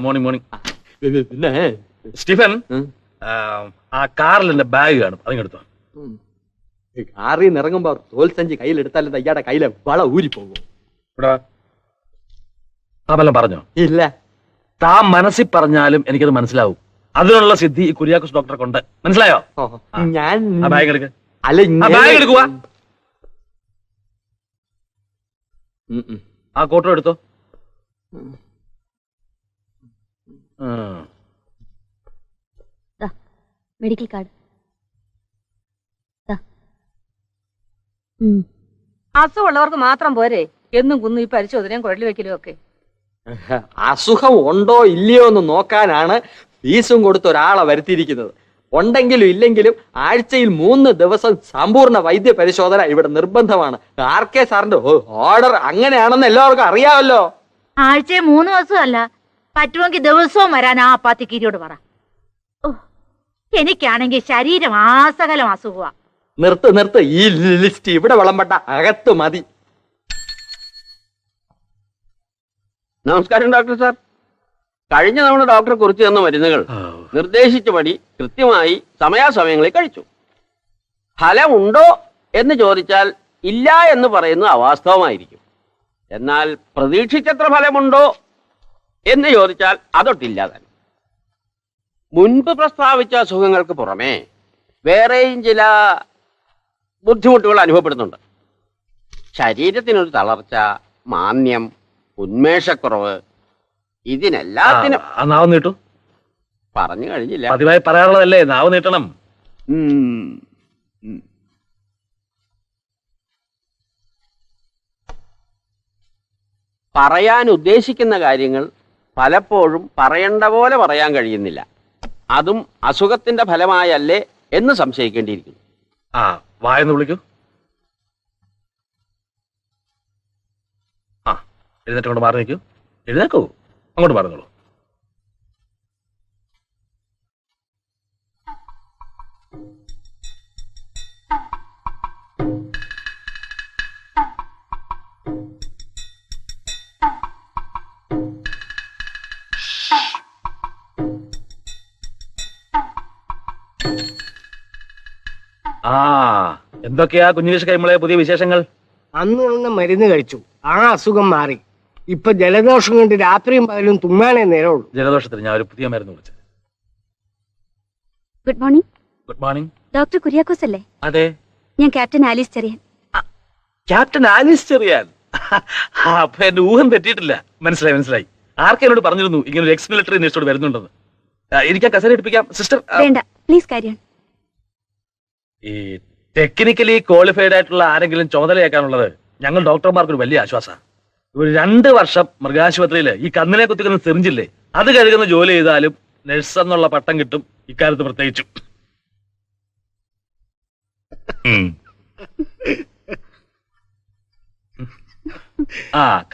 Morning morning. പിന്നെ Stephen, ആ കാറിൽ എന്റെ ബാഗ് കാണും, അതിങ്ങെടുത്തോ. കാറിൽ നിന്ന് ഇറങ്ങുമ്പോ തോൽസഞ്ചി കയ്യിലെടുത്താലും ഇയാടെ കയ്യിലെ വള ഊരിപ്പോകും. താമെല്ലാം പറഞ്ഞോ? ഇല്ല. താൻ മനസ്സിൽ പറഞ്ഞാലും എനിക്കത് മനസ്സിലാവും. അതിനുള്ള സിദ്ധി ഈ കുര്യാക്കോസ് ഡോക്ടറെ കൊണ്ട്. മനസ്സിലായോ? ഞാൻ ബാഗ് എടുക്ക. അല്ല, ബാഗ് എടുക്കുക. ആ കോട്ടും എടുത്തോ. Medical card. അസുഖമുള്ളവർക്ക് മാത്രം പോരെ എന്നും കുന്നും ഈ പരിശോധനയും കുഴൽ വെക്കലും ഒക്കെ. അസുഖം ഉണ്ടോ ഇല്ലയോ എന്ന് നോക്കാനാണ് ഫീസും കൊടുത്ത് ഒരാളെ വരുത്തിയിരിക്കുന്നത്. ഉണ്ടെങ്കിലും ഇല്ലെങ്കിലും ആഴ്ചയിൽ 3 ദിവസം സമ്പൂർണ്ണ വൈദ്യ പരിശോധന ഇവിടെ നിർബന്ധമാണ്. RK സാറിന്റെ ഓർഡർ അങ്ങനെയാണെന്ന് എല്ലാവർക്കും അറിയാമല്ലോ. ആഴ്ചയിൽ 3 ദിവസമല്ല, പറ്റുമെങ്കിൽ ദിവസവും വരാൻ ആ അപ്പാത്തിക്കീരിയോട് പറ. എനിക്കാണെങ്കിൽ ശരീരം ആസകലം അസുഖമാ. നിർത്ത്, ഈ ലിസ്റ്റ് ഇവിടെ വിളമ്പട്ട, അകത്ത് മതി. നമസ്കാരം ഡോക്ടർ സാർ. കഴിഞ്ഞ തവണ ഡോക്ടർ കുറിച്ച് തന്ന മരുന്നുകൾ നിർദ്ദേശിച്ച പടി കൃത്യമായി സമയാസമയങ്ങളിൽ കഴിച്ചു. ഫലമുണ്ടോ എന്ന് ചോദിച്ചാൽ ഇല്ല എന്ന് പറയുന്നത് അവാസ്തവമായിരിക്കും. എന്നാൽ പ്രതീക്ഷിച്ചത്ര ഫലമുണ്ടോ എന്ന് ചോദിച്ചാൽ അതൊട്ടില്ല തന്നെ. മുൻപ് പ്രസ്താവിച്ച അസുഖങ്ങൾക്ക് പുറമെ വേറെയും ചില ബുദ്ധിമുട്ടുകൾ അനുഭവപ്പെടുന്നുണ്ട്. ശരീരത്തിനൊരു തളർച്ച, മാന്ദ്യം, ഉന്മേഷക്കുറവ്, ഇതിനെല്ലാത്തിനും നാവ് നീട്ടു. പറഞ്ഞു കഴിഞ്ഞില്ല. പതിവായി പറയാറുള്ളതല്ലേ, നാവ് നീട്ടണം. പറയാൻ ഉദ്ദേശിക്കുന്ന കാര്യങ്ങൾ പലപ്പോഴും പറയേണ്ട പോലെ പറയാൻ കഴിയുന്നില്ല. അതും അസുഖത്തിന്റെ ഫലമായല്ലേ എന്ന് സംശയിക്കേണ്ടിയിരിക്കുന്നു. വായെന്ന് വിളിക്കൂ. എഴുന്നേറ്റ് കൊണ്ട് മാറി നിൽക്കൂ. എഴുന്നേക്കൂ, അങ്ങോട്ട് പറഞ്ഞോളൂ. എന്തൊക്കെയാ കുഞ്ഞുകേശ് കൈമളെ പുതിയ വിശേഷങ്ങൾ? അന്ന് മരുന്ന് കഴിച്ചു, ആ അസുഖം മാറി. ഇപ്പൊ ജലദോഷം കൊണ്ട് രാത്രിയും പകലും തുമ്മാനേ നേരമുള്ളൂ. ജലദോഷത്തിന് ഞാൻ ഒരു പുതിയ മരുന്ന് വിളിച്ചത്. Good morning. Good morning. Doctor Kuriakose അല്ലേ? അതെ, ഞാൻ captain Alice Cheriyan. Captain Alice Cheriyan? അപ്പൊ എന്റെ ഊഹം തെറ്റിയിട്ടില്ല. മനസ്സിലായി. ആർക്കെന്നോട് പറഞ്ഞിരുന്നു ഇങ്ങനെ ഒരു എക്സ് മിലിറ്ററി നേഴ്സോട് വരുന്നുണ്ടെന്ന്. എനിക്ക് കസേര എടുപ്പിക്കാം സിസ്റ്റർ. വേണ്ട, പ്ലീസ് കാരി ഓൺ. ഈ ടെക്നിക്കലി ക്വാളിഫൈഡ് ആയിട്ടുള്ള ആരെങ്കിലും ചുമതലയാക്കാനുള്ളത് ഞങ്ങൾ ഡോക്ടർമാർക്ക് ഒരു വലിയ ആശ്വാസമാണ്. ഒരു 2 വർഷം മൃഗാശുപത്രിയിൽ ഈ കന്നിനെ കുത്തിക്കുന്ന സിറിഞ്ചില്ലേ, അത് കഴുകുന്ന ജോലി ചെയ്താലും നഴ്സ് എന്നുള്ള പട്ടം കിട്ടും, ഇക്കാലത്ത് പ്രത്യേകിച്ചും.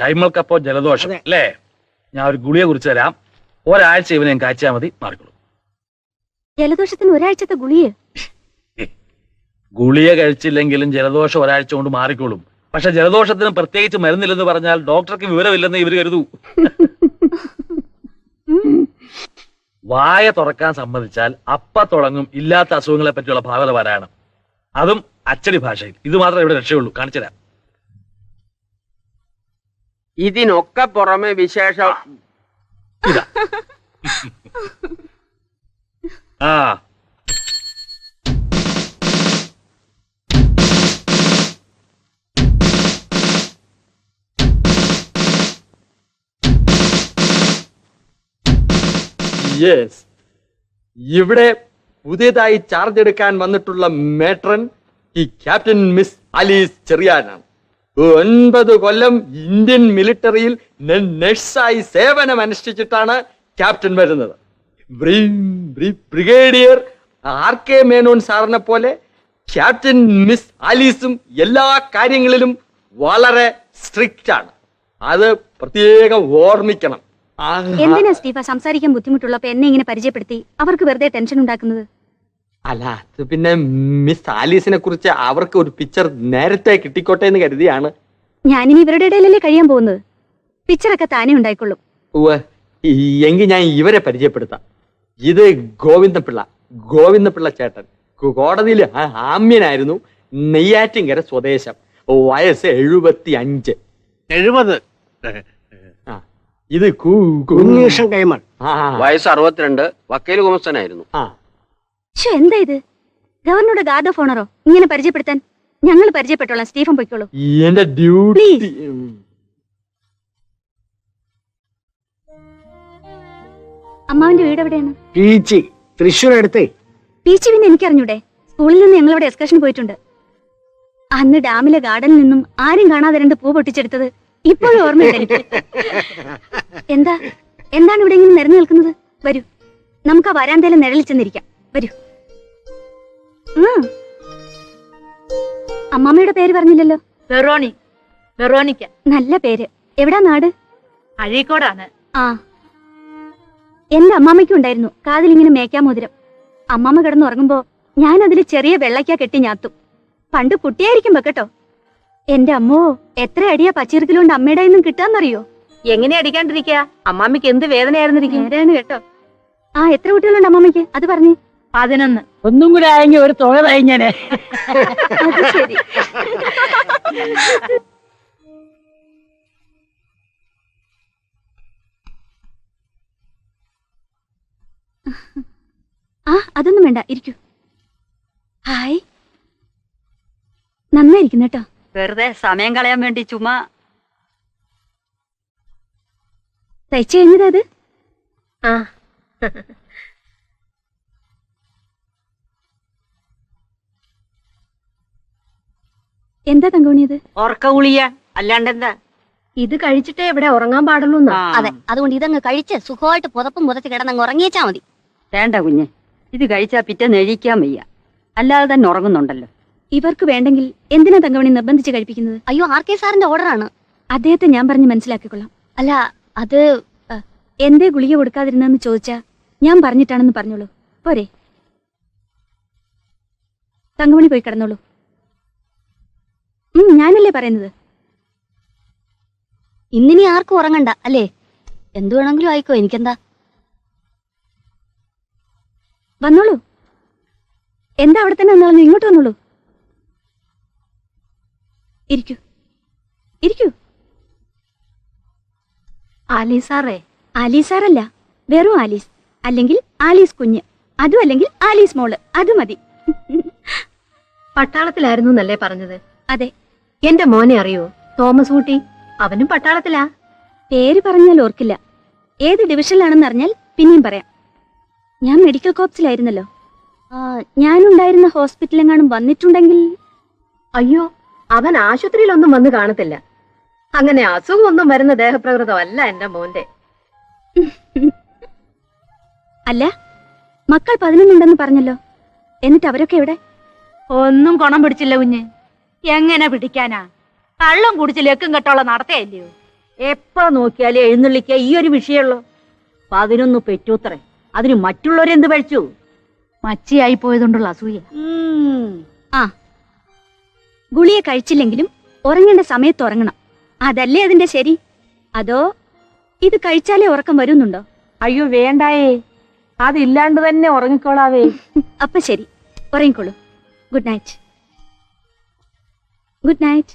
കൈമൾക്കപ്പോ ജലദോഷം അല്ലേ? ഞാൻ ഒരു ഗുളിയെ കുറിച്ച് തരാം. ഒരാഴ്ച ഇവനെ കാഴ്ചയാൽ മതി, മാറിക്കോളും. ജലദോഷത്തിന് ഒരാഴ്ചത്തെ ഗുളിയെ? ഗുളിയ കഴിച്ചില്ലെങ്കിലും ജലദോഷം ഒരാഴ്ച കൊണ്ട് മാറിക്കോളും. പക്ഷെ ജലദോഷത്തിന് പ്രത്യേകിച്ച് മരുന്നില്ലെന്ന് പറഞ്ഞാൽ ഡോക്ടർക്ക് വിവരമില്ലെന്ന് ഇവർ കരുതൂ. വായ തുറക്കാൻ സമ്മതിച്ചാൽ അപ്പ തുടങ്ങും ഇല്ലാത്ത അസുഖങ്ങളെ പറ്റിയുള്ള ഭാഗവത പാരായണം, അതും അച്ചടി ഭാഷയിൽ. ഇത് മാത്രമേ ഇവിടെ രക്ഷയുള്ളൂ. കാണിച്ചുതരാം. ഇതിനൊക്കെ പുറമെ വിശേഷം ഇതാ. യെസ്, ഇവിടെ പുതിയതായി ചാർജ് എടുക്കാൻ വന്നിട്ടുള്ള മേട്രൺ ഈ ക്യാപ്റ്റൻ മിസ് ആലീസ് ചെറിയാനാണ്. 9 കൊല്ലം ഇന്ത്യൻ മിലിറ്ററിയിൽ നഴ്സായി സേവനം അനുഷ്ഠിച്ചിട്ടാണ് ക്യാപ്റ്റൻ വരുന്നത്. ബ്രിഗേഡിയർ RK മേനോൻ സാറിനെ പോലെ ക്യാപ്റ്റൻ മിസ് ആലീസും എല്ലാ കാര്യങ്ങളിലും വളരെ സ്ട്രിക്റ്റ് ആണ്. അത് പ്രത്യേകം ഓർമ്മിക്കണം. എന്തിനാ സ്റ്റീഫ സംസാരിക്കാൻ ബുദ്ധിമുട്ടുള്ളപ്പോ എന്നെ ഇങ്ങനെ പരിചയപ്പെടുത്തി അവർക്ക് വെറുതെ ടെൻഷൻ ഉണ്ടാക്കുന്നത്? അല്ല, അത് പിന്നെ മിസ് ആലീസിനെ കുറിച്ച് അവർക്ക് ഒരു പിക്ചർ നേരത്തെ കിട്ടിക്കോട്ടെ എന്ന് കരുതിയാണ്. ഞാനിനി ഇവരുടെ ഇടയിലല്ലേ കഴിയാൻ പോകുന്നത്. പിക്ചറൊക്കെ താനേ ഉണ്ടായിക്കൊള്ളും. എങ്കിൽ ഞാൻ ഇവരെ പരിചയപ്പെടുത്താം. ഇത് ഗോവിന്ദപിള്ള ചേട്ടൻ. കോടതിയിൽ ആമ്യനായിരുന്നു. നെയ്യാറ്റിൻകര സ്വദേശം. വയസ്സ് 75. 70. ആ, ഇത് ഉണ്ണീഷൻ കൈമൾ. വയസ്സ് 62, വക്കീൽ കുമസ്തനായിരുന്നു. എന്താ ഇത്? ഗവർണറുടെ ഗാർഡ് ഓഫ് ഓണറോ ഇങ്ങനെ പരിചയപ്പെടുത്താൻ? ഞങ്ങൾ പരിചയപ്പെട്ടോളാം. സ്റ്റീഫൻ പൊയ്ക്കോളൂ. എന്റെ ഡ്യൂട്ടി. അമ്മാവിന്റെ വീട് എവിടെയാണ്? പീച്ചി, തൃശ്ശൂർ അടുത്തേ. പീച്ചി പിന്നെ എനിക്കറിഞ്ഞൂടെ? സ്കൂളിൽ നിന്ന് ഞങ്ങളവിടെ എക്സ്കർഷൻ പോയിട്ടുണ്ട്. അന്ന് ഡാമിലെ ഗാർഡനിൽ നിന്നും ആരും കാണാതെ 2 പൂ പൊട്ടിച്ചെടുത്തത് ഇപ്പോഴും ഓർമ്മയുണ്ട് എനിക്ക്. എന്താണ് ഇവിടെ ഇങ്ങനെ നിരന്നു നിൽക്കുന്നത്? വരൂ, നമുക്ക് ആ വരാന്തയിലെ നിഴലിൽ ചെന്നിരിക്കാം. വരൂ. അമ്മാമ്മയുടെ പേര് പറഞ്ഞില്ലല്ലോ. വെറോണിക്ക. നല്ല പേര്. എവിടാ നാട്? അഴീക്കോടാണ്. ആ, എന്റെ അമ്മാമ്മയ്ക്കും ഉണ്ടായിരുന്നു കാതിലിങ്ങനെ മേക്കാമോതിരം. അമ്മാമ്മ കിടന്നുറങ്ങുമ്പോ ഞാൻ അതിൽ ചെറിയ വെള്ളയ്ക്ക കെട്ടി ഞാത്തും. പണ്ട് കുട്ടിയായിരിക്കും വെക്കട്ടോ. എന്റെ അമ്മോ, എത്ര അടിയാ പച്ചിറക്കിലുകൊണ്ട് അമ്മയുടെ നിന്നും കിട്ടാന്നറിയോ? എങ്ങനെ അടിക്കാണ്ടിരിക്കുക? അമ്മാമ്മക്ക് എന്ത് വേദനയായിരുന്നിരിക്കും. നേരാണ് കേട്ടോ. ആ, എത്ര കുട്ടികളുണ്ട് അമ്മാമ്മയ്ക്ക്? അത് പറഞ്ഞു. 11. ഒന്നും കൂടെ ആയെങ്കിൽ ഒരു തുക കഴിഞ്ഞനെ. അത് ശരി. ആ, അതൊന്നും വേണ്ട, ഇരിക്കൂ. ഹായ്, നന്നായിരിക്കുന്നു കേട്ടോ. വെറുതെ സമയം കളയാൻ വേണ്ടി ചുമ്മാ. തയ്ച്ചു കഴിഞ്ഞത് അത്? ആ, എന്താ തങ്കോണിയത്? ഉറക്ക ഗുളിക അല്ലാണ്ടെന്താ? ഇത് കഴിച്ചിട്ടേ ഇവിടെ ഉറങ്ങാൻ പാടുള്ളൂ. അതെ, അതുകൊണ്ട് ഇതങ്ങ് കഴിച്ച് സുഖമായിട്ട് പുതപ്പും പുതച്ച് കിടന്നങ്ങ് ഉറങ്ങിയേച്ചാ മതി. വേണ്ട കുഞ്ഞെ, ഇത് കഴിച്ചാ പിറ്റേന്ന് എഴുതിക്കാൻ വയ്യ. അല്ലാതെ തന്നെ ഉറങ്ങുന്നുണ്ടല്ലോ. ഇവർക്ക് വേണ്ടെങ്കിൽ എന്തിനാ തങ്കമണി നിർബന്ധിച്ച് കഴിപ്പിക്കുന്നത്? അയ്യോ, ആർ.കെ. സാറിന്റെ ഓർഡറാണ്. അദ്ദേഹത്തെ ഞാൻ പറഞ്ഞ് മനസ്സിലാക്കിക്കൊള്ളാം. അല്ല, അത് എന്തേ ഗുളിക കൊടുക്കാതിരുന്നെന്ന് ചോദിച്ചാ ഞാൻ പറഞ്ഞിട്ടാണെന്ന് പറഞ്ഞോളൂ. പോരെ? തങ്കമണി പോയി കിടന്നോളൂ. ഞാനല്ലേ പറയുന്നത്. ഇന്നിനി ആർക്കും ഉറങ്ങണ്ട അല്ലേ? എന്തു വേണമെങ്കിലും ആയിക്കോ, എനിക്കെന്താ. വന്നോളൂ. എന്താ അവിടെ തന്നെ വന്നോളൂ, ഇങ്ങോട്ട് വന്നോളൂ. ഇരിക്കൂ, ഇരിക്കൂ. ആലീസാറേ? ആലീസാറല്ല, വെറും ആലീസ്. അല്ലെങ്കിൽ ആലീസ് കുഞ്ഞ്, അതും അല്ലെങ്കിൽ ആലീസ് മോള്, അത് മതി. പട്ടാളത്തിലായിരുന്നു എന്നല്ലേ പറഞ്ഞത്? അതെ. എന്റെ മോനെ അറിയോ? തോമസ് കുട്ടി. അവനും പട്ടാളത്തിലാ. പേര് പറഞ്ഞാൽ ഓർക്കില്ല. ഏത് ഡിവിഷനിലാണെന്ന് അറിഞ്ഞാൽ പിന്നെയും പറയാം. ഞാൻ മെഡിക്കൽ കോപ്സിലായിരുന്നല്ലോ. ഞാനുണ്ടായിരുന്ന ഹോസ്പിറ്റലെങ്ങാനും വന്നിട്ടുണ്ടെങ്കിൽ. അയ്യോ, അവൻ ആശുപത്രിയിലൊന്നും വന്ന് കാണത്തില്ല. അങ്ങനെ അസുഖമൊന്നും വരുന്ന ദേഹപ്രകൃതമല്ല എന്റെ മോന്റെ. അല്ല, മക്കൾ 11 ഉണ്ടെന്ന് പറഞ്ഞല്ലോ. എന്നിട്ട് അവരൊക്കെ എവിടെ? ഒന്നും കുണം പിടിച്ചില്ല കുഞ്ഞ്. എങ്ങനെ പിടിക്കാനാ? കള്ളം കുടിച്ച് ലക്കും കെട്ടോളം നടത്തയല്ലയോ. എപ്പോ നോക്കിയാലും എഴുന്നള്ളിക്ക ഈ ഒരു വിഷയമുള്ളൂ. 11 പെറ്റൂത്രേ. അതിന് മറ്റുള്ളവരെന്ത് പഴിച്ചു? മച്ചിയായി പോയതുകൊണ്ടുള്ള അസൂയ. ആ, ഗുളിക കഴിച്ചില്ലെങ്കിലും ഉറങ്ങേണ്ട സമയത്ത് ഉറങ്ങണം. അതല്ലേ അതിന്റെ ശരി? അതോ ഇത് കഴിച്ചാലേ ഉറക്കം വരുന്നുണ്ടോ? അയ്യോ വേണ്ടായേ, അതില്ലാണ്ട് തന്നെ ഉറങ്ങിക്കോളാവേ. അപ്പൊ ശരി, ഉറങ്ങിക്കോളൂ. Good night. Good night.